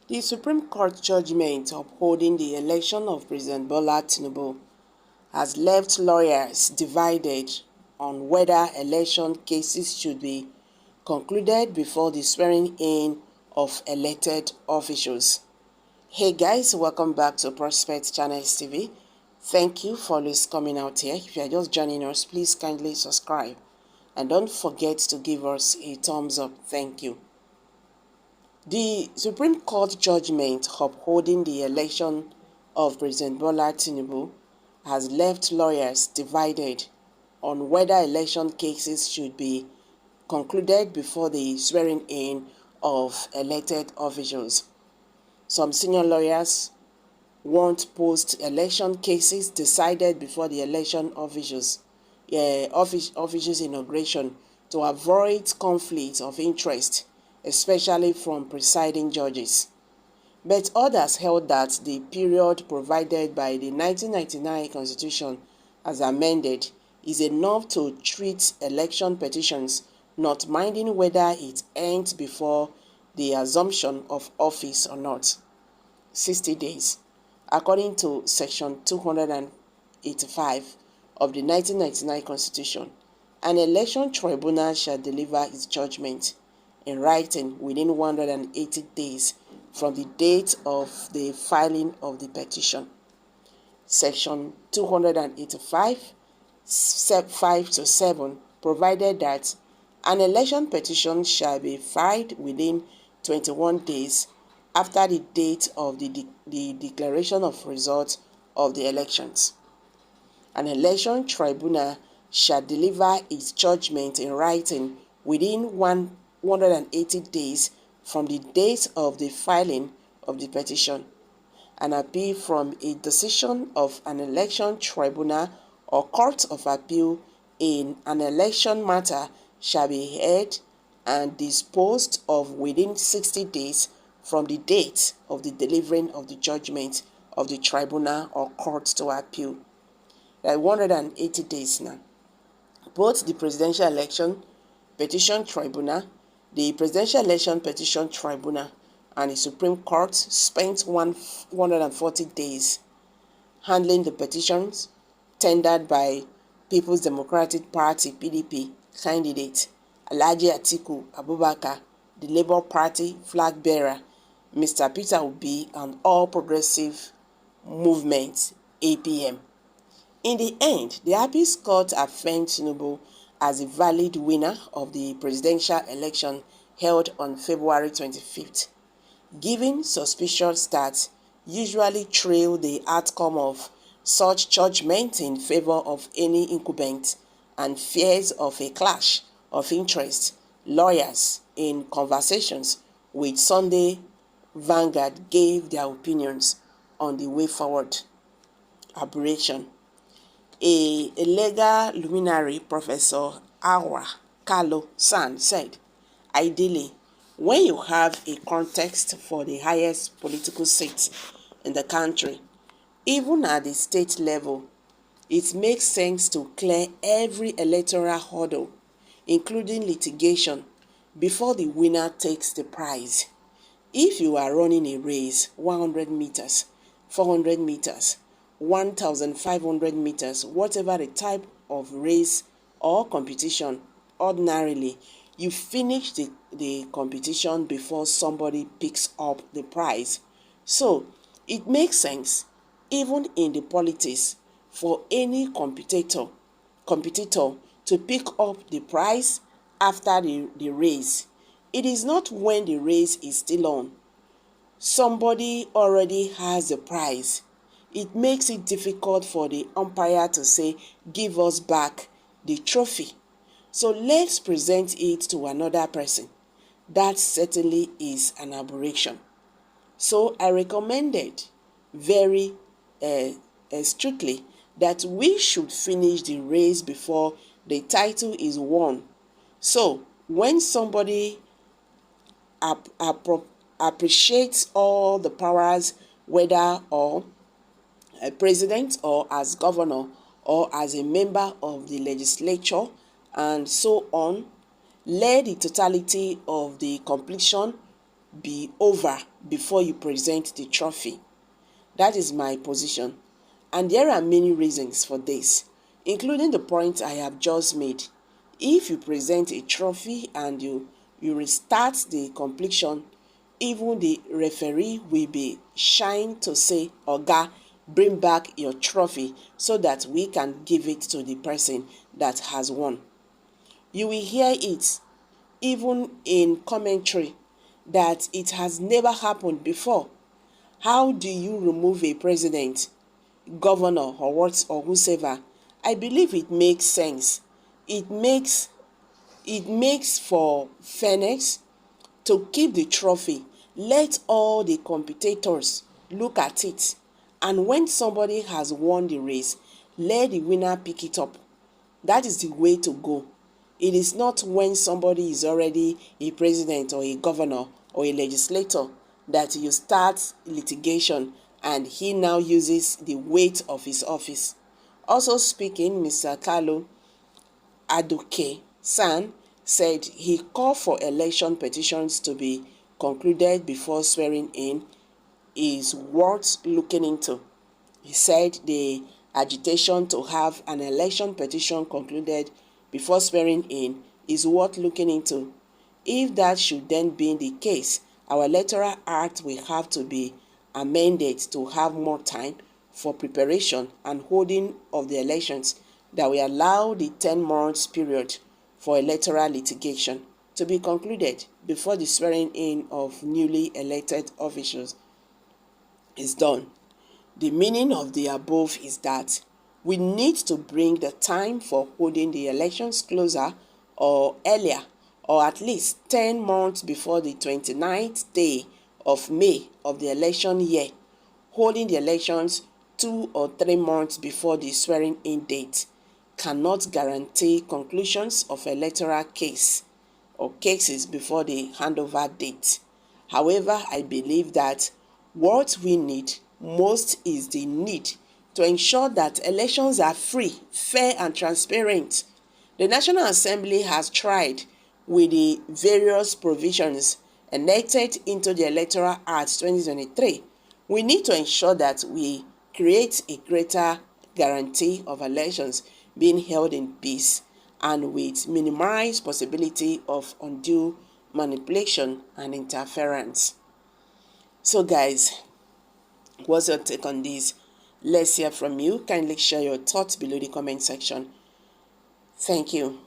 The Supreme Court judgment upholding the election of President Bola Tinubu has left lawyers divided on whether election cases should be concluded before the swearing-in of elected officials. Hey guys, welcome back to Prospect Channels TV. Thank you for always coming out here. If you are just joining us, please kindly subscribe and don't forget to give us a thumbs up. Thank you. The Supreme Court judgment upholding the election of President Bola Tinubu has left lawyers divided on whether election cases should be concluded before the swearing-in of elected officials. Some senior lawyers want post-election cases decided before the election officials' inauguration to avoid conflict of interest, especially from presiding judges. But others held that the period provided by the 1999 Constitution as amended is enough to treat election petitions, not minding whether it ends before the assumption of office or not. 60 days. According to Section 285 of the 1999 Constitution, an election tribunal shall deliver its judgment in writing within 180 days from the date of the filing of the petition. Section 285, 5 to 7 provided that an election petition shall be filed within 21 days after the date of the declaration of results of the elections. An election tribunal shall deliver its judgment in writing within 180 days from the date of the filing of the petition. An appeal from a decision of an election tribunal or court of appeal in an election matter shall be heard and disposed of within 60 days from the date of the delivering of the judgment of the tribunal or court to appeal. There are 180 days now. Both the Presidential Election Petition Tribunal, the Presidential Election Petition Tribunal, and the Supreme Court spent 140 days handling the petitions tendered by People's Democratic Party (PDP) candidate Alhaji Atiku Abubakar, the Labour Party flag bearer Mr. Peter Obi, and All Progressive Movement (APM). In the end, the Appeals Court affirmed Tinubu as a valid winner of the presidential election held on February 25th, giving suspicions that usually trail the outcome of such judgment in favor of any incumbent and fears of a clash of interest. Lawyers, in conversations with Sunday Vanguard, gave their opinions on the way forward. Aberration. A legal luminary, Professor Awa Kalo San, said, ideally, when you have a context for the highest political seats in the country, even at the state level, it makes sense to clear every electoral hurdle, including litigation, before the winner takes the prize. If you are running a race, 100 meters, 400 meters, 1,500 meters, whatever the type of race or competition, ordinarily, you finish the competition before somebody picks up the prize. So, it makes sense, even in the politics, for any competitor to pick up the prize after the race. It is not when the race is still on. Somebody already has the prize. It makes it difficult for the umpire to say, give us back the trophy. So let's present it to another person. That certainly is an aberration. So I recommended very strictly that we should finish the race before the title is won. So when somebody appreciates all the powers, whether or a president or as governor or as a member of the legislature and so on, let the totality of the completion be over before you present the trophy. That is my position. And there are many reasons for this, including the point I have just made. If you present a trophy and you restart the completion, even the referee will be shying to say, "Oga, bring back your trophy so that we can give it to the person that has won." You will hear it even in commentary that it has never happened before. How do you remove a president, governor, or whosoever? I believe it makes sense. It makes for fairness to keep the trophy. Let all the competitors look at it, and when somebody has won the race, let the winner pick it up. That is the way to go. It is not when somebody is already a president or a governor or a legislator that you start litigation and he now uses the weight of his office. Also speaking, Mr. Kalu Aduke San said he called for election petitions to be concluded before swearing in is worth looking into. He said the agitation to have an election petition concluded before swearing in is worth looking into. If that should then be the case, our electoral act will have to be amended to have more time for preparation and holding of the elections that will allow the 10 months period for electoral litigation to be concluded before the swearing in of newly elected officials is done. The meaning of the above is that we need to bring the time for holding the elections closer or earlier, or at least 10 months before the 29th day of May of the election year, holding the elections 2 or 3 months before the swearing in date cannot guarantee conclusions of electoral case or cases before the handover date. However, I believe that what we need most is the need to ensure that elections are free, fair, and transparent. The National Assembly has tried with the various provisions enacted into the Electoral Act 2023. We need to ensure that we create a greater guarantee of elections being held in peace and with minimized possibility of undue manipulation and interference. So guys, what's your take on this? Let's hear from you. Kindly share your thoughts below the comment section. Thank you.